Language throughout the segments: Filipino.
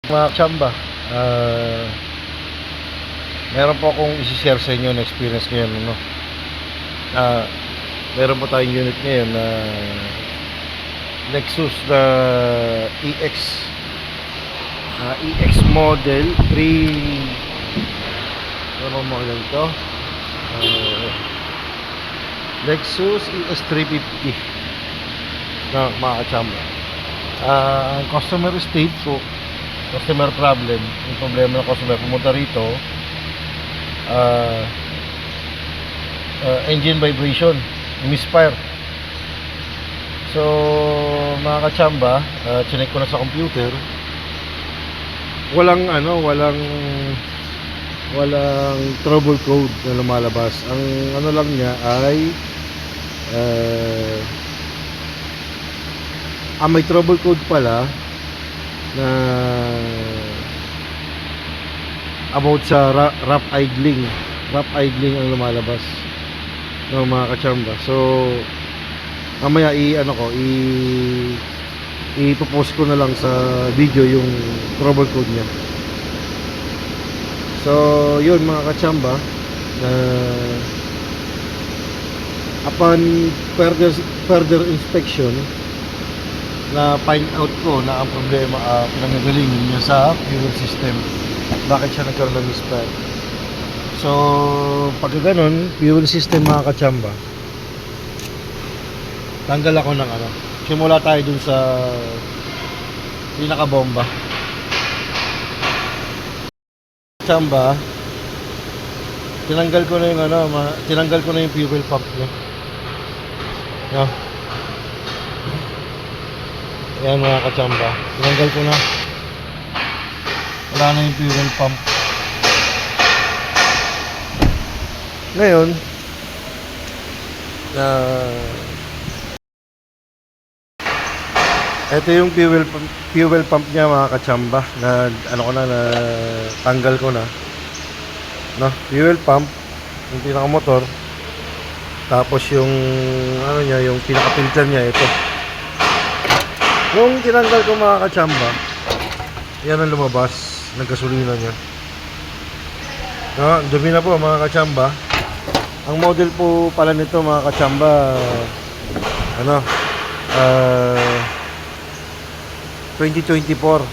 Mga kachamba, meron po akong isi-share sa inyo na experience ngayon, no? Meron po tayong unit ngayon na Lexus na EX model 3, ano mo lang ito? Lexus ES 350 na mga kachamba. Ang customer state po, customer problem, yung problema ng customer pumunta rito, engine vibration, misfire. So mga kachamba, chinek ko na sa computer, walang trouble code na lumalabas. Ang ano lang niya ay may trouble code pala na about sa rough idling ang lumalabas ng mga kachamba. So mamaya i-post ko na lang sa video yung trouble code niya. So yun mga kachamba, upon further inspection, na find out ko na ang problema pinanggagaling niya sa fuel system. Bakit siya nagkaroon ng misfire? So pag gano'n, fuel system mga kachamba, tanggal ako ng simula tayo dun sa pinakabomba. Kachamba, tinanggal ko na yung fuel pump niya. No? Ayan mga kachamba, tinanggal ko na. Wala na yung fuel pump. Ngayon, ito yung fuel pump niya mga kachamba, na tanggal ko na. No, fuel pump, yung pinaka-motor. Tapos yung yung pinaka-filter niya, ito. Nung tinanggal ko mga kachamba, yan ang lumabas ng gasolina niya. No, dumi na po mga kachamba. Ang model po pala nito mga kachamba, 2024.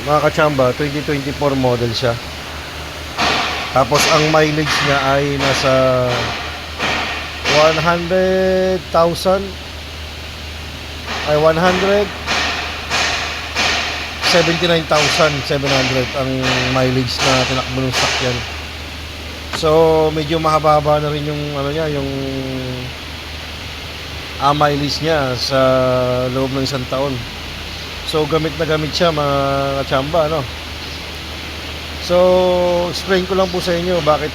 Mga kachamba, 2024 model siya. Tapos ang mileage niya ay nasa 179,700 ang mileage na tinakbo ng sakyan. So medyo mahaba na rin yung mileage niya sa loob ng isang taon. So gamit na gamit siya mga kachamba, So explain ko lang po sa inyo bakit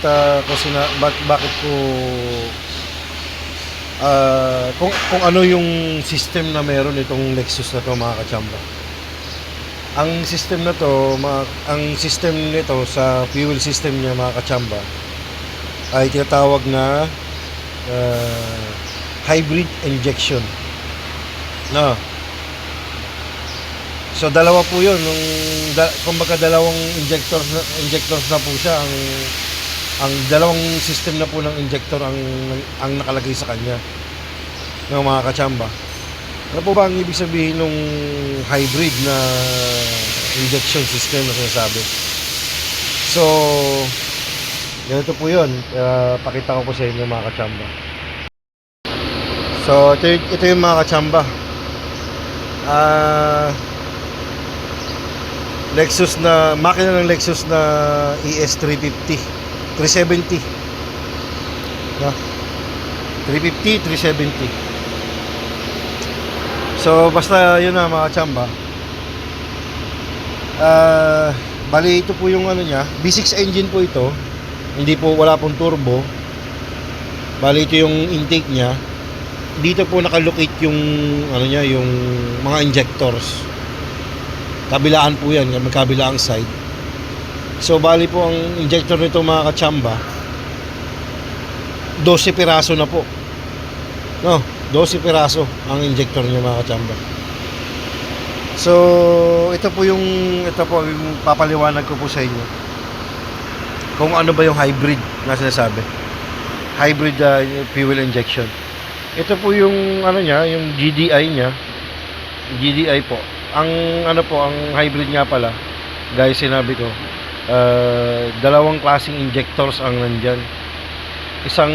kung ano yung system na meron itong Lexus na to mga kachamba. Ang system nito sa fuel system niya mga kachamba ay tinatawag na hybrid injection. No. So dalawa po 'yun, kumbaga dalawang injectors na po siya. Ang dalawang system na po ng injector ang nakalagay sa kanya ng mga kachamba. Ano po ba ang ibig sabihin ng hybrid na injection system na sinasabi? So ganito po 'yun. Pakita ko po sa inyo mga kachamba. So ito yung mga kachamba, Lexus na makina ng Lexus na ES 350 370, no? 350 370. So basta yun na mga kachamba. Bali ito po yung niya, V6 engine po ito. Hindi po, wala pong turbo. Bali ito yung intake niya. Dito po nakalocate yung yung mga injectors. Kabilaan po yan, magkabilaang side. So bali po ang injector nito mga kachamba, 12 piraso na po. No, 12 piraso ang injector niya mga kachamba. So, ito po yung papaliwanag ko po sa inyo kung ano ba yung hybrid na sinasabi. Hybrid fuel injection. Ito po yung ano niya, yung GDI niya. GDI po. Ang ano po, ang hybrid nga pala, guys, sinabi ko, dalawang klaseng injectors ang nandyan. Isang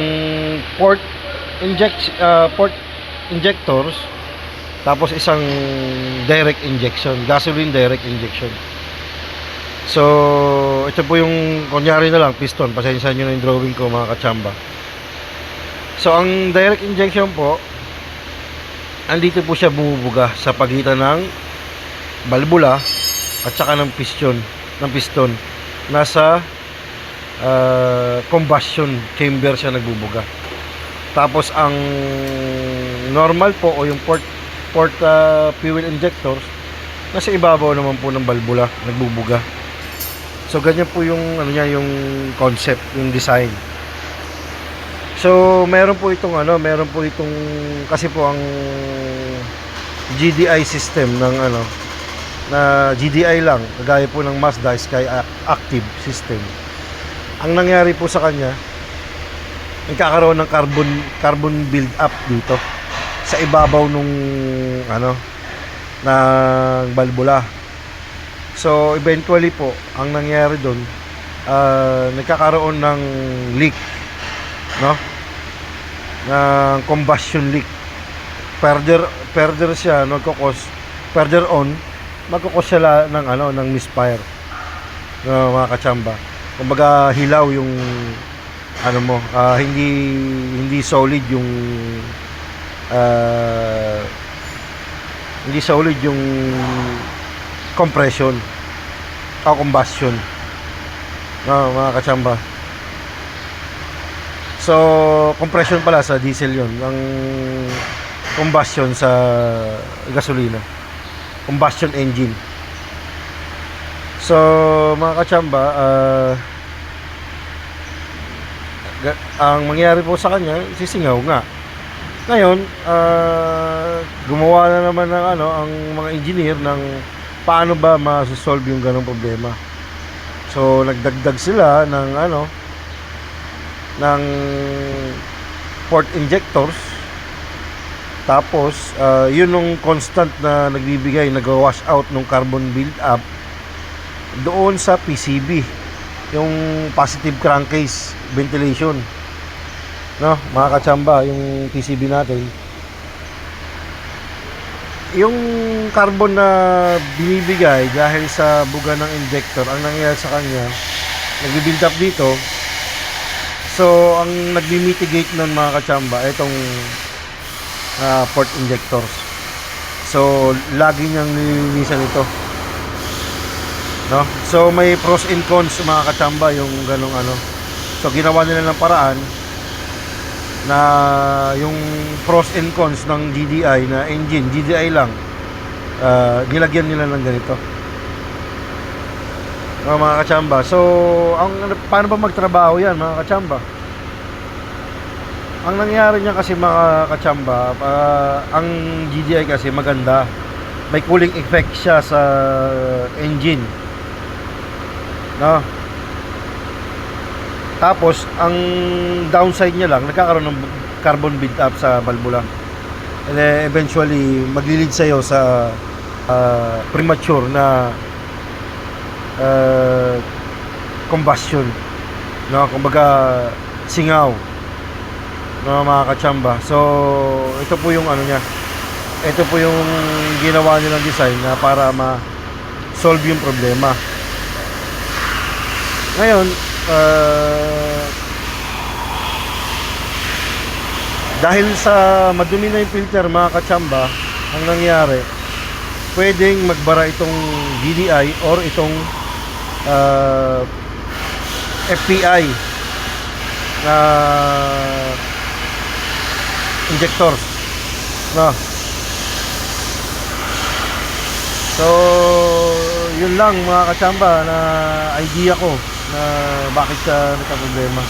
port injectors, tapos isang direct injection, gasoline direct injection. So, ito po yung, kunyari na lang, piston. Pasensya nyo na yung drawing ko, mga kachamba. So, ang direct injection po, andito po siya bumubuga sa pagitan ng balbula at saka ng piston. Nasa combustion chamber siya nagbubuga. Tapos, ang normal po o yung port fuel injectors, nasa ibabaw naman po ng balbula nagbubuga. So ganyan po yung ano niya, yung concept, yung design. So meron po itong kasi po ang GDI system ng na GDI lang, kagaya po ng Mazda Sky Active system. Ang nangyari po sa kanya, nagkakaroon ng carbon build up dito sa ibabaw nung ng balbula. So eventually po, ang nangyari doon, nagkakaroon ng leak, no? Ng combustion leak. Further siya further on magkukos siya ng misfire, no, mga kachamba. Kumbaga hilaw yung hindi solid yung compression o combustion, no, mga kachamba. So compression pala sa diesel yon, ang combustion sa gasolina, combustion engine. So mga kachamba, ang mangyari po sa kanya, sisingaw nga. Ngayon, gumawa na naman ng ang mga engineer ng paano ba ma-solve yung ganong problema. So nagdagdag sila ng port injectors. Tapos yun yung constant na nagbibigay, nag-wash out ng carbon build up doon sa PCB, yung positive crankcase ventilation, no, mga kachamba, yung PCB natin. Yung carbon na binibigay dahil sa buga ng injector, ang nangyayari sa kanya, nagbi-build up dito. So ang nagmi-mitigate nun, mga kachamba, itong port injectors. So lagi niyang nililinisan ito, no? So may pros and cons, mga kachamba, yung ganong So ginawa nila ng paraan na yung pros and cons ng GDI na engine, GDI lang, nilagyan nila ng ganito, mga kachamba. So paano ba magtrabaho yan, mga kachamba? Ang nangyari niya kasi, mga kachamba, ang GDI kasi maganda, may cooling effect siya sa engine, no? Tapos ang downside niya lang, nagkakaroon ng carbon build up sa balbula, and then eventually maglilid sa'yo sa premature na combustion, no? Kumbaga singaw, no, mga kachamba. So ito po yung ito po yung ginawa nilang design na para ma-solve yung problema. Ngayon, dahil sa madumi na yung filter, mga kachamba, ang nangyari, pwedeng magbara itong GDI or itong FPI na injectors, no? So yun lang, mga kachamba, na idea ko na bakit siya nagka-problema.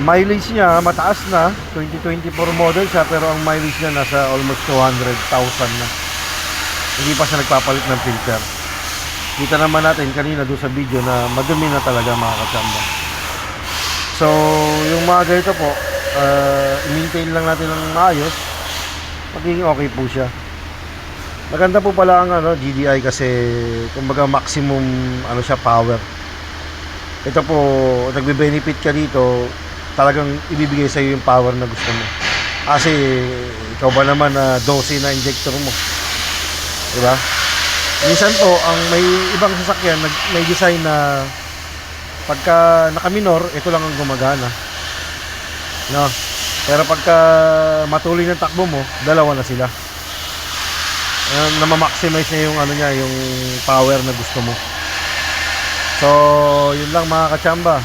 Mileage niya mataas na, 2024 model siya, pero ang mileage niya nasa almost 200,000 na. Hindi pa siya nagpapalit ng filter. Kita naman natin kanina doon sa video na madumi na talaga mga kachamba. So, yung mga ganito po, i-maintain lang natin ng maayos, magiging okay po siya. Maganda po pala ang GDI kasi kumbaga maximum siya power. Ito po, nagbe-benefit ka dito, talagang ibibigay sa iyo yung power na gusto mo. Kasi ikaw ba naman na 12 na injector mo. Diba? Minsan po, ang may ibang sasakyan, may design na pagka naka-minor, ito lang ang gumagana. No? Pero pagka matuloy ng takbo mo, dalawa na sila. Na-maximize niya yung yung power na gusto mo. So, yun lang mga kachamba.